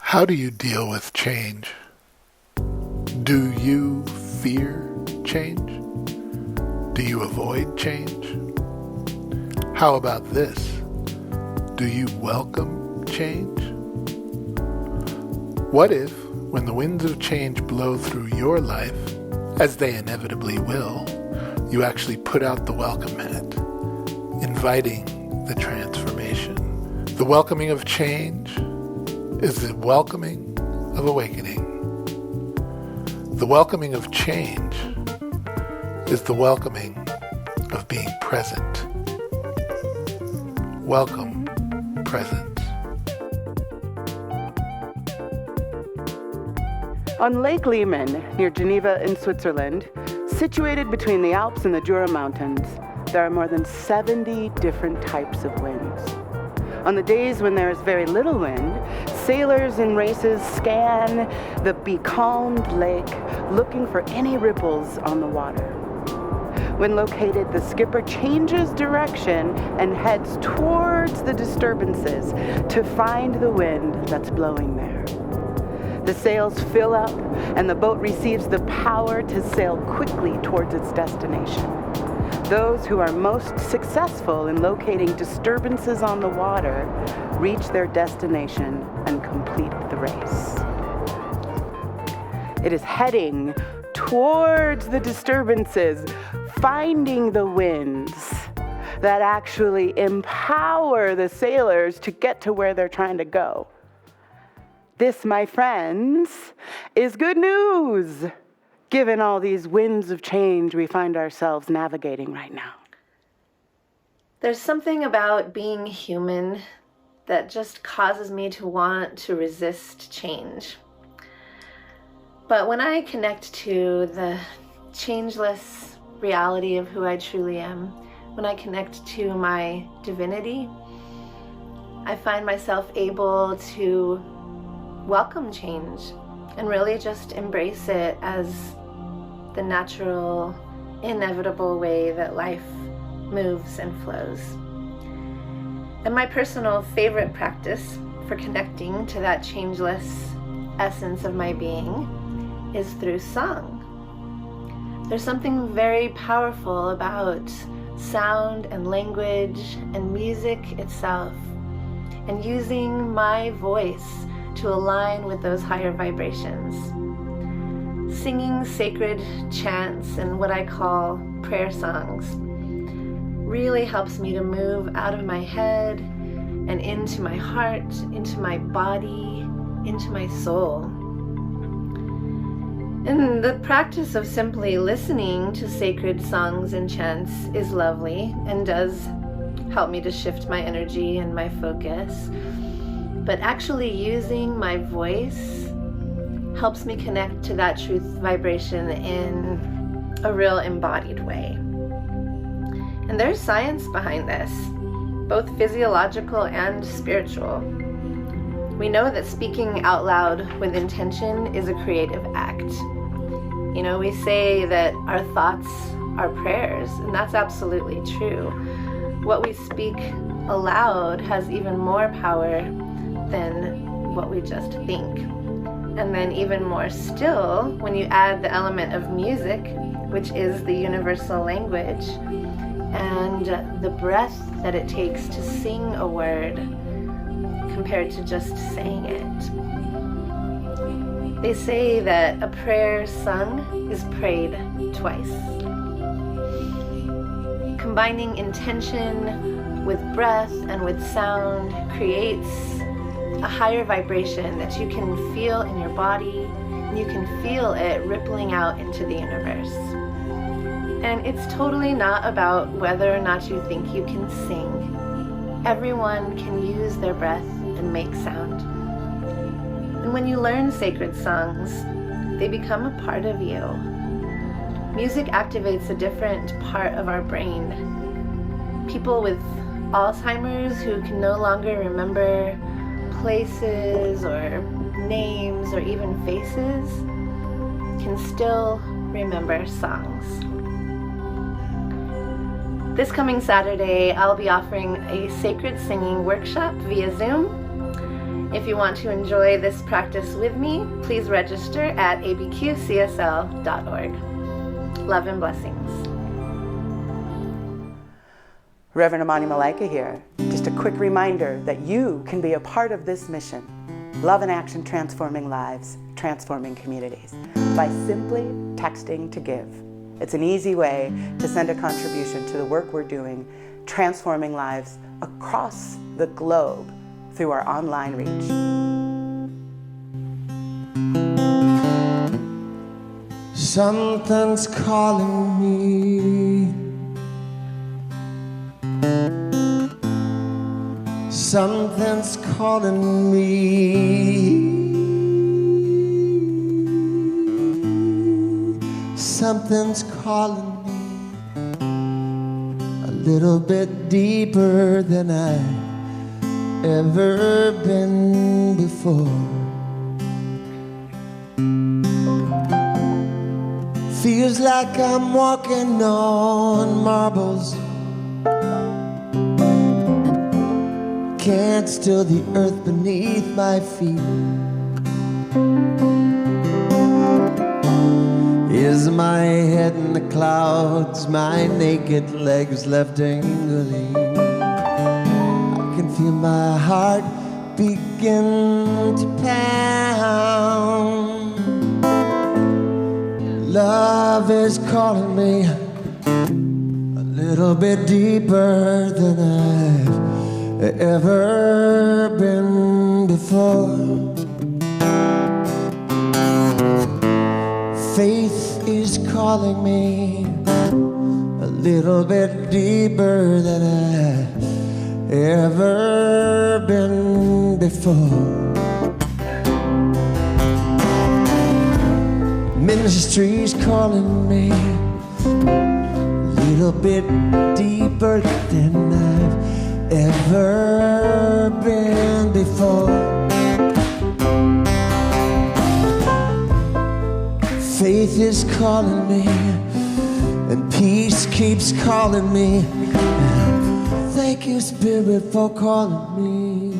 How do you deal with change? Do you fear change? Do you avoid change? How about this? Do you welcome change? What if, when the winds of change blow through your life, as they inevitably will, you actually put out the welcome mat, inviting the transformation? The welcoming of change is the welcoming of awakening. The welcoming of change is the welcoming of being present. Welcome, present. On Lake Leman, near Geneva in Switzerland, situated between the Alps and the Jura Mountains, there are more than 70 different types of winds. On the days when there is very little wind, sailors in races scan the becalmed lake, looking for any ripples on the water. When located, the skipper changes direction and heads towards the disturbances to find the wind that's blowing there. The sails fill up, and the boat receives the power to sail quickly towards its destination. Those who are most successful in locating disturbances on the water reach their destination and complete the race. It is heading towards the disturbances, finding the winds that actually empower the sailors to get to where they're trying to go. This, my friends, is good news, given all these winds of change we find ourselves navigating right now. There's something about being human that just causes me to want to resist change. But when I connect to the changeless reality of who I truly am, when I connect to my divinity, I find myself able to welcome change and really just embrace it as the natural, inevitable way that life moves and flows. And my personal favorite practice for connecting to that changeless essence of my being is through song. There's something very powerful about sound and language and music itself, and using my voice to align with those higher vibrations. Singing sacred chants and what I call prayer songs really helps me to move out of my head and into my heart, into my body, into my soul. And the practice of simply listening to sacred songs and chants is lovely and does help me to shift my energy and my focus. But actually using my voice helps me connect to that truth vibration in a real embodied way. And there's science behind this, both physiological and spiritual. We know that speaking out loud with intention is a creative act. You know, we say that our thoughts are prayers, and that's absolutely true. What we speak aloud has even more power than what we just think. And then even more still, when you add the element of music, which is the universal language, and the breath that it takes to sing a word compared to just saying it. They say that a prayer sung is prayed twice. Combining intention with breath and with sound creates a higher vibration that you can feel in your body, and you can feel it rippling out into the universe. And it's totally not about whether or not you think you can sing. Everyone can use their breath and make sound. And when you learn sacred songs, they become a part of you. Music activates a different part of our brain. People with Alzheimer's who can no longer remember places or names or even faces can still remember songs. This coming Saturday, I'll be offering a sacred singing workshop via Zoom, If you want to enjoy this practice with me, please register at abqcsl.org. Love and blessings. Reverend Amani Malaika here. Just a quick reminder that you can be a part of this mission, Love in Action, Transforming Lives, Transforming Communities, by simply texting to give. It's an easy way to send a contribution to the work we're doing, transforming lives across the globe through our online reach. Something's calling me. Something's calling me. Something's calling me a little bit deeper than I've ever been before. Feels like I'm walking on marbles. Can't still the earth beneath my feet. Is my head in the clouds, my naked legs left dangling. I can feel my heart begin to pound. Love is calling me a little bit deeper than I've ever been before. Faith is calling me a little bit deeper than I've ever been before. Ministry's calling me a little bit deeper than I've ever been before. Faith is calling me, and peace keeps calling me. Thank you, Spirit, for calling me.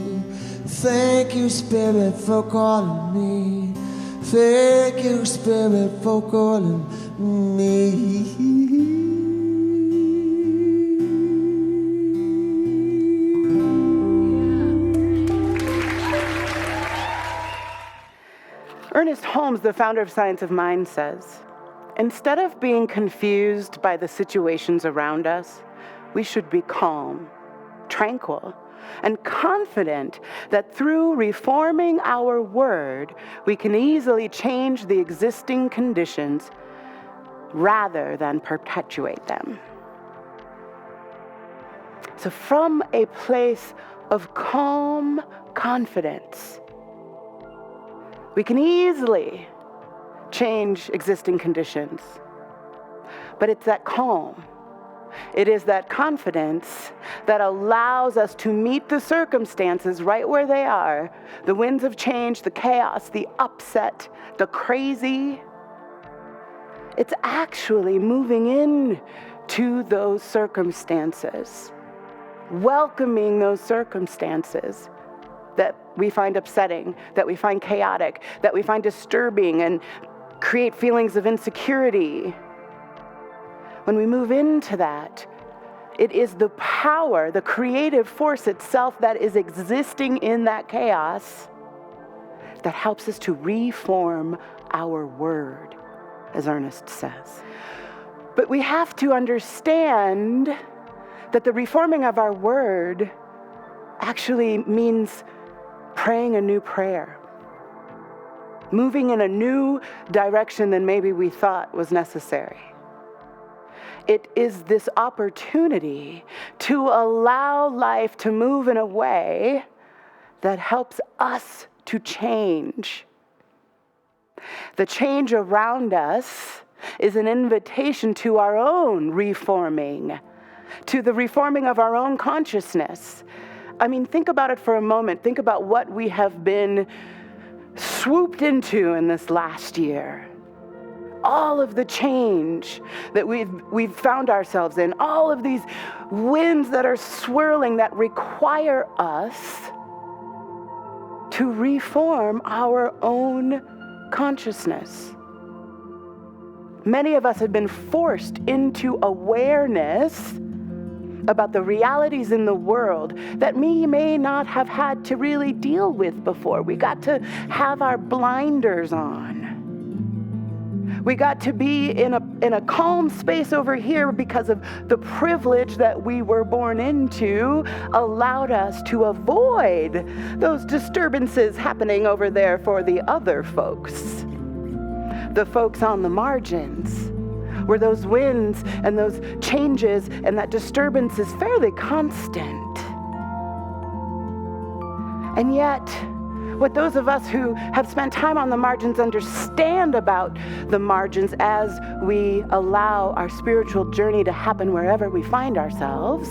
Thank you, Spirit, for calling me. Thank you, Spirit, for calling me. Ernest Holmes, the founder of Science of Mind, says, instead of being confused by the situations around us, we should be calm, tranquil, and confident that through reforming our word, we can easily change the existing conditions rather than perpetuate them. So from a place of calm confidence, we can easily change existing conditions. But it's that calm, it is that confidence that allows us to meet the circumstances right where they are, the winds of change, the chaos, the upset, the crazy. It's actually moving in to those circumstances, welcoming those circumstances that we find upsetting, that we find chaotic, that we find disturbing and create feelings of insecurity. When we move into that, it is the power, the creative force itself that is existing in that chaos that helps us to reform our word, as Ernest says. But we have to understand that the reforming of our word actually means praying a new prayer, moving in a new direction than maybe we thought was necessary. It is this opportunity to allow life to move in a way that helps us to change. The change around us is an invitation to our own reforming, to the reforming of our own consciousness. I mean, think about it for a moment. Think about what we have been swooped into in this last year. All of the change that we've found ourselves in, all of these winds that are swirling that require us to reform our own consciousness. Many of us have been forced into awareness about the realities in the world that we may not have had to really deal with before. We got to have our blinders on. We got to be in a calm space over here because of the privilege that we were born into allowed us to avoid those disturbances happening over there for the other folks. The folks on the margins, where those winds and those changes and that disturbance is fairly constant. And yet, what those of us who have spent time on the margins understand about the margins as we allow our spiritual journey to happen wherever we find ourselves,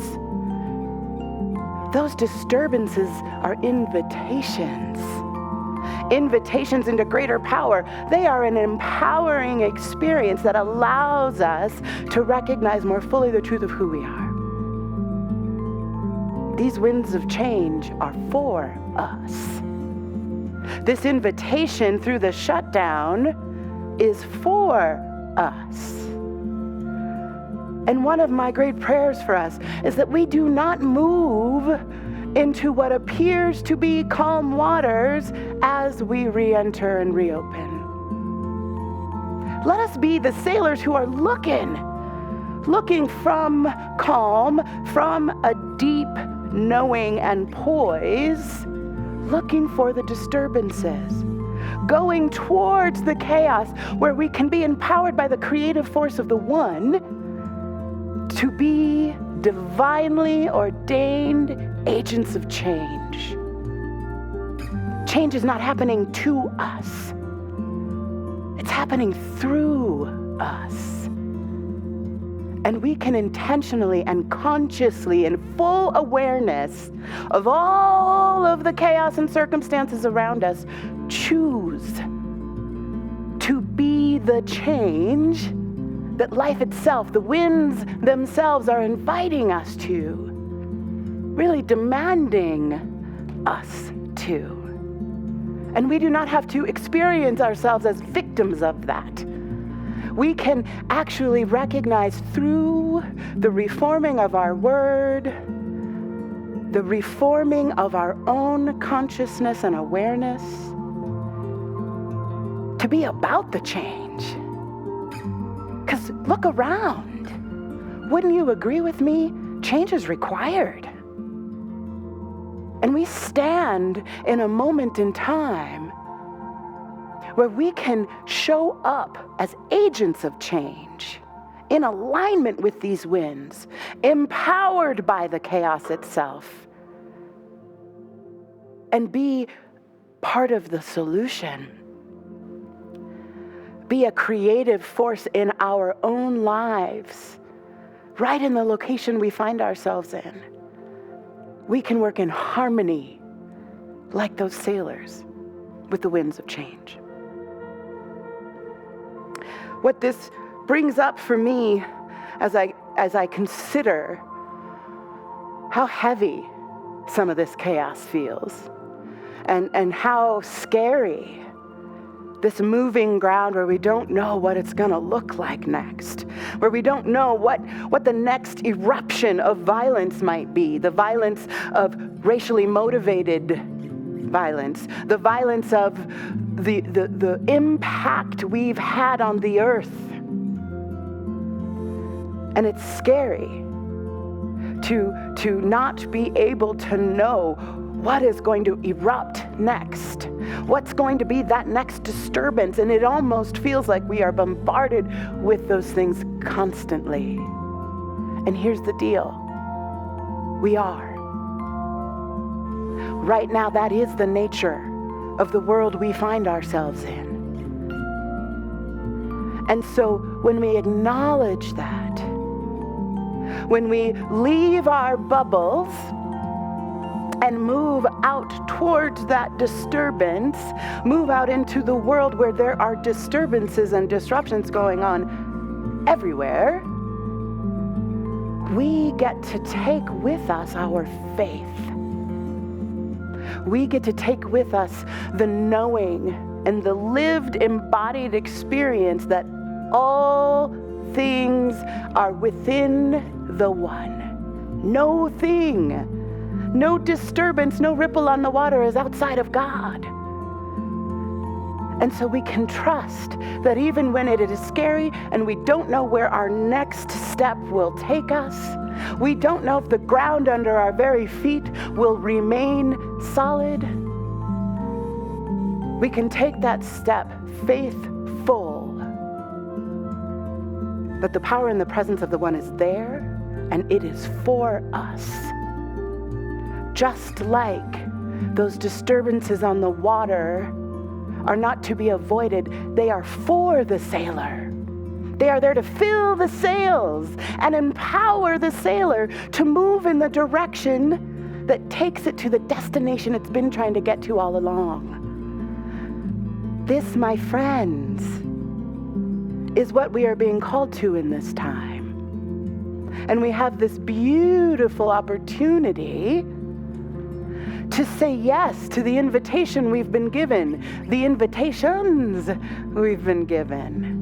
those disturbances are invitations. Invitations into greater power. They are an empowering experience that allows us to recognize more fully the truth of who we are. These winds of change are for us. This invitation through the shutdown is for us. And one of my great prayers for us is that we do not move into what appears to be calm waters as we re-enter and reopen. Let us be the sailors who are looking from calm, from a deep knowing and poise, looking for the disturbances, going towards the chaos where we can be empowered by the creative force of the One to be divinely ordained agents of change. Change is not happening to us. It's happening through us. And we can intentionally and consciously, in full awareness of all of the chaos and circumstances around us, choose to be the change that life itself, the winds themselves, are inviting us to, really demanding us to. And we do not have to experience ourselves as victims of that. We can actually recognize through the reforming of our word, the reforming of our own consciousness and awareness, to be about the change. Because look around. Wouldn't you agree with me? Change is required. And we stand in a moment in time where we can show up as agents of change, in alignment with these winds, empowered by the chaos itself, and be part of the solution. Be a creative force in our own lives, right in the location we find ourselves in. We can work in harmony, like those sailors, with the winds of change. What this brings up for me as I consider how heavy some of this chaos feels, and how scary this moving ground where we don't know what it's going to look like next, where we don't know what the next eruption of violence might be, the violence of racially motivated violence, the violence of the impact we've had on the earth. And it's scary to not be able to know what is going to erupt next, what's going to be that next disturbance. And it almost feels like we are bombarded with those things constantly. And here's the deal. We are. Right now, that is the nature of the world we find ourselves in. And so when we acknowledge that, when we leave our bubbles and move out towards that disturbance, move out into the world where there are disturbances and disruptions going on everywhere, we get to take with us our faith. We get to take with us the knowing and the lived, embodied experience that all things are within the one. No thing, no disturbance, no ripple on the water is outside of God. And so we can trust that even when it is scary and we don't know where our next step will take us, we don't know if the ground under our very feet will remain solid, we can take that step faithful. But the power and the presence of the one is there, and it is for us. Just like those disturbances on the water are not to be avoided, they are for the sailor. They are there to fill the sails and empower the sailor to move in the direction that takes it to the destination it's been trying to get to all along. This, my friends, is what we are being called to in this time. And we have this beautiful opportunity to say yes to the invitation we've been given, the invitations we've been given.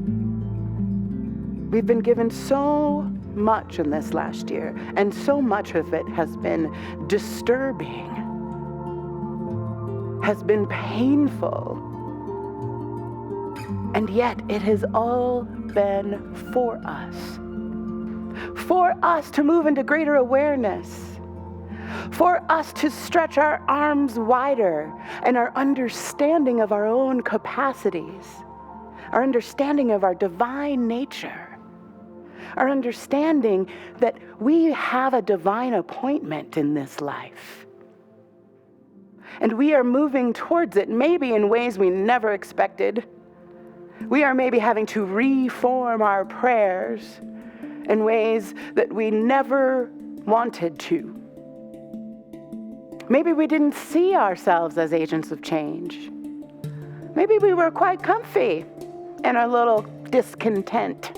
We've been given so much in this last year, and so much of it has been disturbing, has been painful, and yet it has all been for us to move into greater awareness, for us to stretch our arms wider and our understanding of our own capacities, our understanding of our divine nature, our understanding that we have a divine appointment in this life. And we are moving towards it, maybe in ways we never expected. We are maybe having to reform our prayers in ways that we never wanted to. Maybe we didn't see ourselves as agents of change. Maybe we were quite comfy in our little discontent.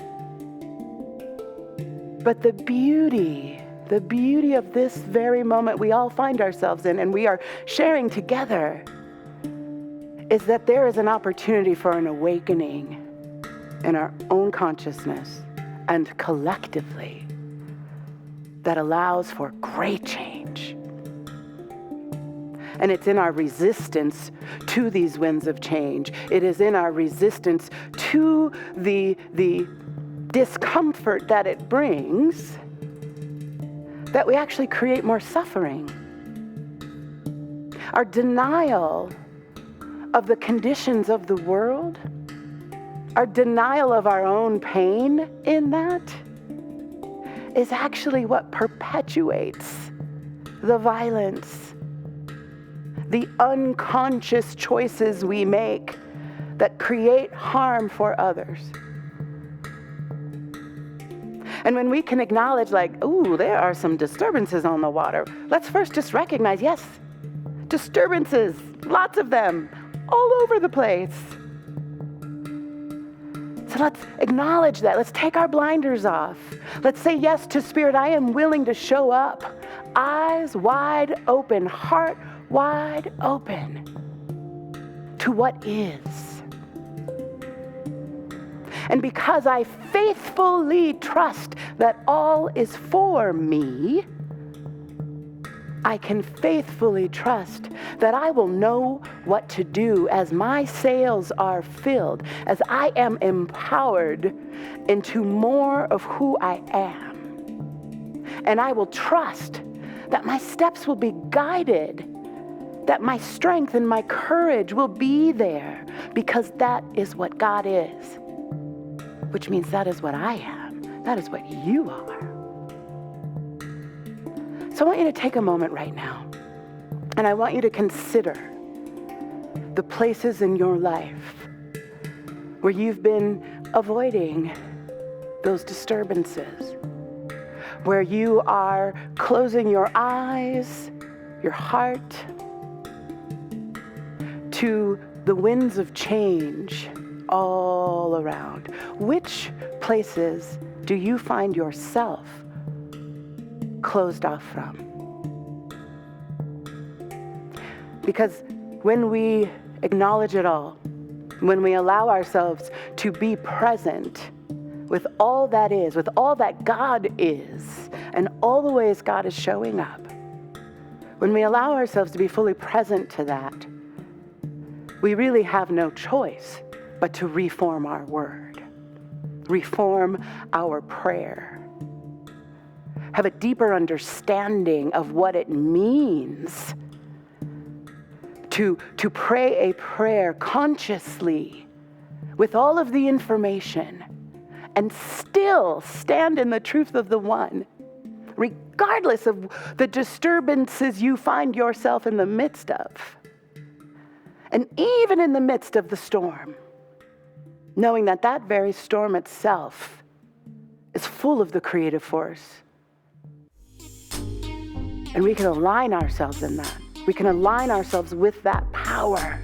But the beauty of this very moment we all find ourselves in, and we are sharing together, is that there is an opportunity for an awakening in our own consciousness and collectively that allows for great change. And it's in our resistance to these winds of change. It is in our resistance to the discomfort that it brings that we actually create more suffering. Our denial of the conditions of the world, our denial of our own pain in that, is actually what perpetuates the violence, the unconscious choices we make that create harm for others. And when we can acknowledge, like, ooh, there are some disturbances on the water, let's first just recognize, yes, disturbances, lots of them, all over the place. So let's acknowledge that. Let's take our blinders off. Let's say yes to Spirit. I am willing to show up, eyes wide open, heart wide open to what is. And because I faithfully trust that all is for me, I can faithfully trust that I will know what to do as my sails are filled, as I am empowered into more of who I am. And I will trust that my steps will be guided, that my strength and my courage will be there, because that is what God is, which means that is what I am. That is what you are. So I want you to take a moment right now, and I want you to consider the places in your life where you've been avoiding those disturbances, where you are closing your eyes, your heart, to the winds of change all around. Which places do you find yourself closed off from? Because when we acknowledge it all, when we allow ourselves to be present with all that is, with all that God is, and all the ways God is showing up, when we allow ourselves to be fully present to that, we really have no choice but to reform our word, reform our prayer, have a deeper understanding of what it means to pray a prayer consciously with all of the information and still stand in the truth of the one, regardless of the disturbances you find yourself in the midst of. And even in the midst of the storm, knowing that that very storm itself is full of the creative force. And we can align ourselves in that. We can align ourselves with that power.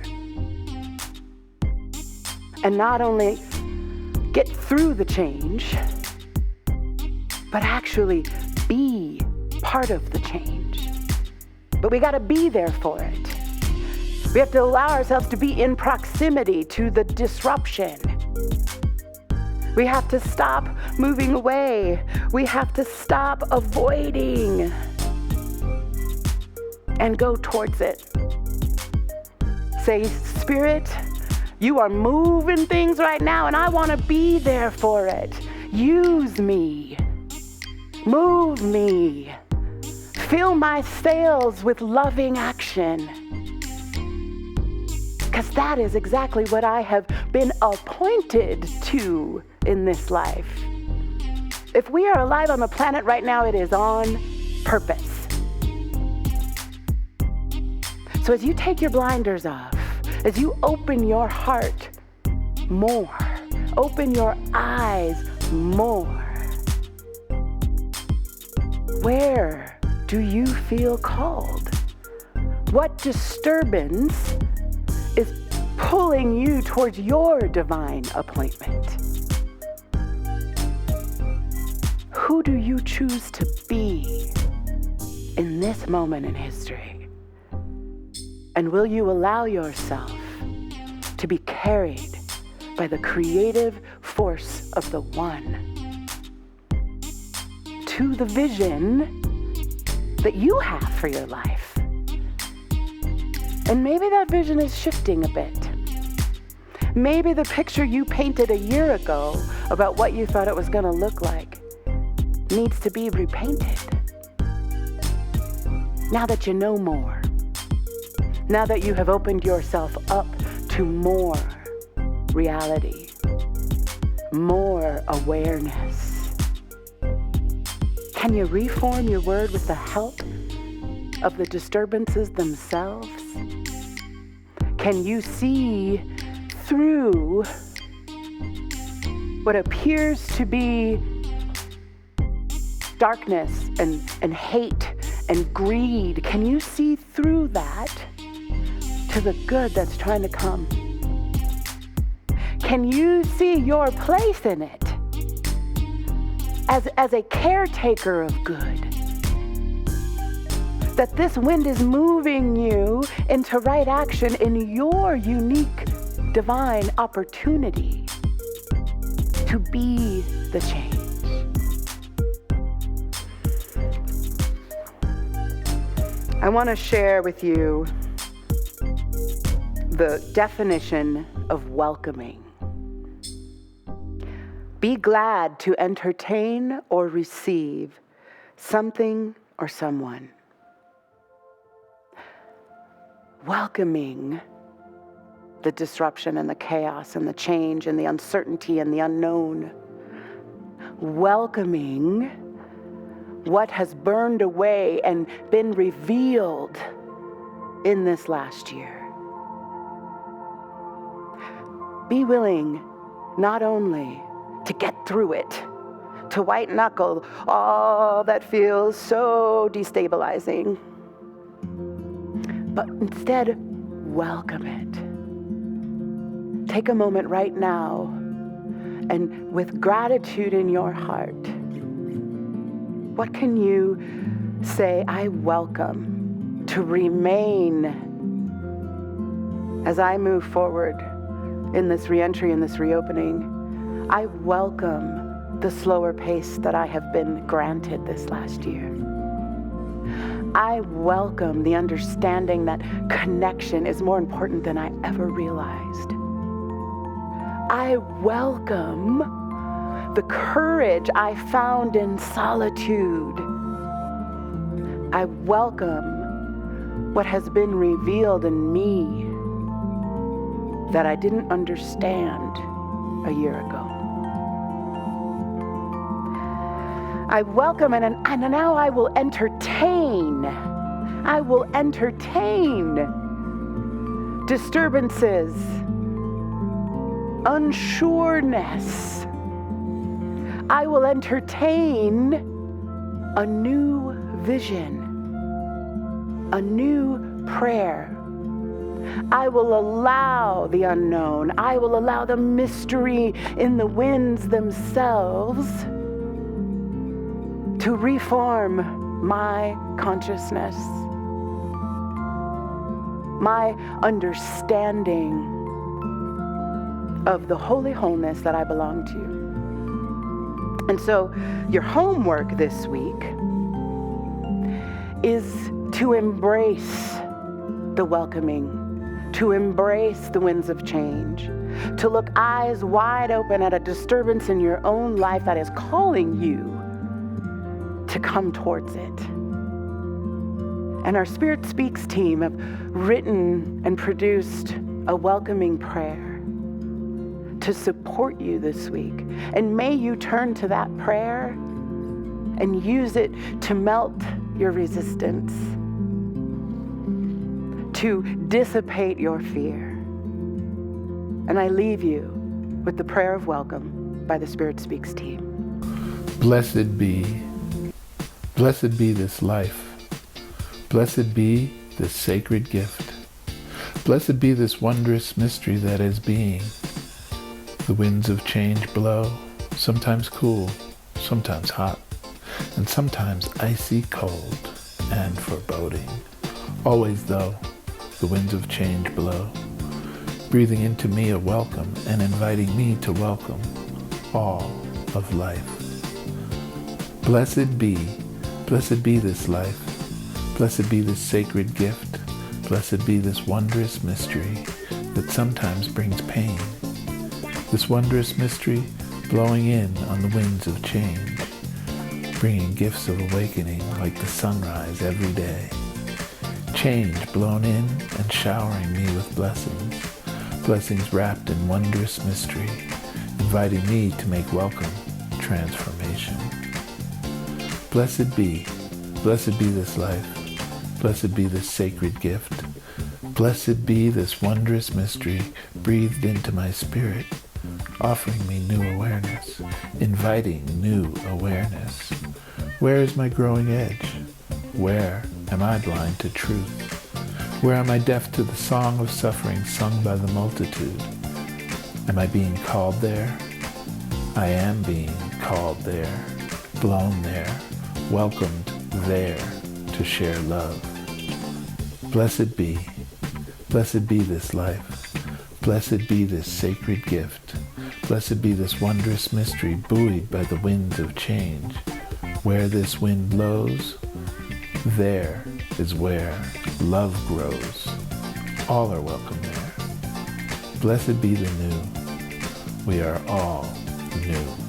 And not only get through the change, but actually be part of the change. But we got to be there for it. We have to allow ourselves to be in proximity to the disruption. We have to stop moving away. We have to stop avoiding and go towards it. Say, Spirit, you are moving things right now, and I want to be there for it. Use me. Move me. Fill my sails with loving action. Because that is exactly what I have been appointed to in this life. If we are alive on the planet right now, it is on purpose. So as you take your blinders off, as you open your heart more, open your eyes more, where do you feel called? What disturbance is pulling you towards your divine appointment? Who do you choose to be in this moment in history? And will you allow yourself to be carried by the creative force of the one to the vision that you have for your life? And maybe that vision is shifting a bit. Maybe the picture you painted a year ago about what you thought it was going to look like needs to be repainted. Now that you know more, now that you have opened yourself up to more reality, more awareness, can you reform your word with the help of the disturbances themselves? Can you see through what appears to be darkness and hate and greed? Can you see through that to the good that's trying to come? Can you see your place in it as a caretaker of good? That this wind is moving you into right action in your unique divine opportunity to be the change. I want to share with you the definition of welcoming. Be glad to entertain or receive something or someone. Welcoming the disruption and the chaos and the change and the uncertainty and the unknown. Welcoming what has burned away and been revealed in this last year. Be willing not only to get through it, to white knuckle all that feels so destabilizing, but instead welcome it. Take a moment right now and with gratitude in your heart, what can you say, I welcome to remain As I move forward in this reentry, in this reopening, I welcome the slower pace that I have been granted this last year. I welcome the understanding that connection is more important than I ever realized. I welcome the courage I found in solitude. I welcome what has been revealed in me that I didn't understand a year ago. I welcome and now I will entertain. I will entertain disturbances, unsureness. I will entertain a new vision, a new prayer. I will allow the unknown. I will allow the mystery in the winds themselves to reform my consciousness, my understanding of the holy wholeness that I belong to. And so your homework this week is to embrace the welcoming, to embrace the winds of change, to look eyes wide open at a disturbance in your own life that is calling you to come towards it. And our Spirit Speaks team have written and produced a welcoming prayer to support you this week. And may you turn to that prayer and use it to melt your resistance, to dissipate your fear. And I leave you with the prayer of welcome by the Spirit Speaks team. Blessed be this life. Blessed be this sacred gift. Blessed be this wondrous mystery that is being. The winds of change blow, sometimes cool, sometimes hot, and sometimes icy cold and foreboding. Always, though, the winds of change blow, breathing into me a welcome and inviting me to welcome all of life. Blessed be this life. Blessed be this sacred gift. Blessed be this wondrous mystery that sometimes brings pain. This wondrous mystery blowing in on the winds of change, bringing gifts of awakening like the sunrise every day. Change blown in and showering me with blessings, blessings wrapped in wondrous mystery, inviting me to make welcome transformation. Blessed be this life. Blessed be this sacred gift. Blessed be this wondrous mystery breathed into my spirit, offering me new awareness, inviting new awareness. Where is my growing edge? Where am I blind to truth? Where am I deaf to the song of suffering sung by the multitude? Am I being called there? I am being called there, blown there, welcomed there to share love. Blessed be this life. Blessed be this sacred gift. Blessed be this wondrous mystery buoyed by the winds of change. Where this wind blows, there is where love grows. All are welcome there. Blessed be the new. We are all new.